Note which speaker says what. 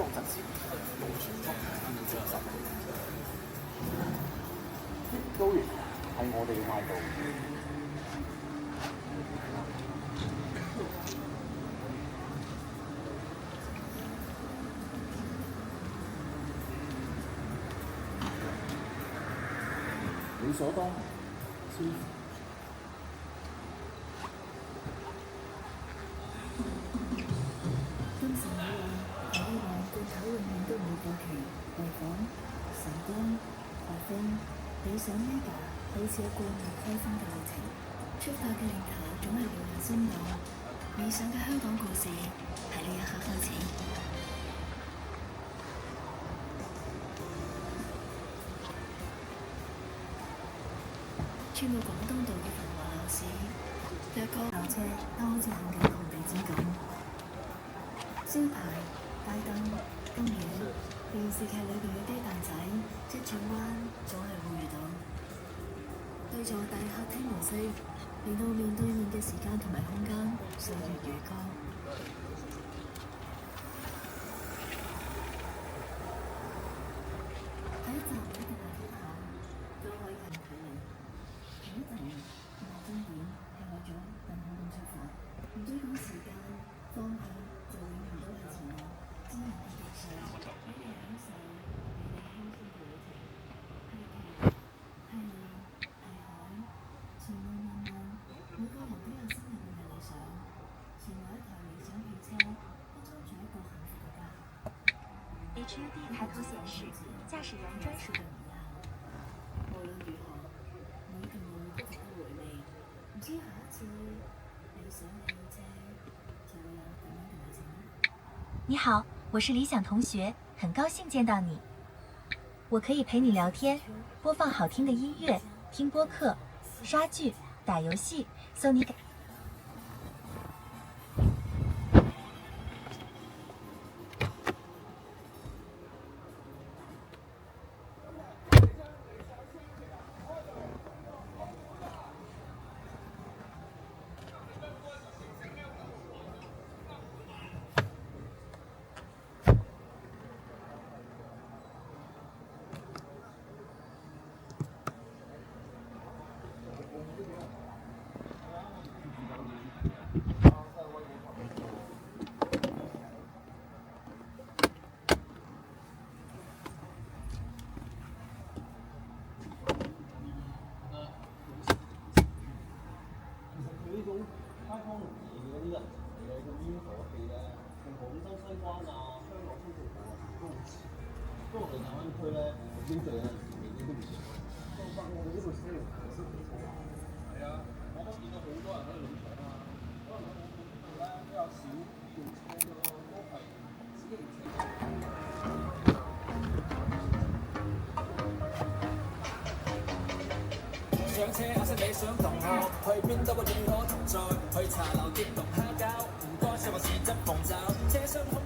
Speaker 1: 告陣時路全速變成10。都完係我哋嘅態度。理所當然，舒服。
Speaker 2: 今時冇話，我希望罐頭永遠都冇過期，為港、成功、發風、理想 Mega 好似一個唔開心嘅旅程，出發嘅念頭總係留人心動，理想嘅香港故事喺呢一刻開始。穿過廣東道嘅繁華鬧市，腳過校車都好似行緊紅地毯咁。招牌、街燈、公園、電視劇裏邊嘅雞蛋仔，一轉彎總係會遇到。對座大客廳模式，令到面對面嘅時間同埋空間歲月如歌。第一集一定係分享，都可以近距離。第一集同埋終點係為咗更好咁出發，唔追趕時間，方向就永遠都係前路。知人嘅極限，俾你享受，俾你輕鬆嘅旅程。係橋，係路，係海，前路漫漫，每個人都有先人嘅理想。前來一台理想汽車，不裝住一個幸福嘅家。
Speaker 3: HUD 抬頭顯示駕駛人專屬。
Speaker 2: 無論如何，每段路都值得回味。唔知下一次理想汽車就會有咁樣嘅旅程呢？
Speaker 3: 你好，我是理想同學，很高興見到你。我可以陪你聊天，播放好聽的音樂，聽播客，刷劇，打遊戲，送你。
Speaker 4: 街坊聯誼嗰啲人嚟嘅煙火氣咧，同廣州西關啊、香港深圳河都好似。不過我哋大灣區咧，經濟有陣時未必都唔錯。相反，我哋呢度車龍係真係好大。係啊，我都見到好多人喺度影相啊。可能我呢度咧比較少用車咯，都係自己車。上車下識理想同學，去邊兜個與可同在，去茶樓激動蝦餃，唔該上個豉汁鳳爪，車廂。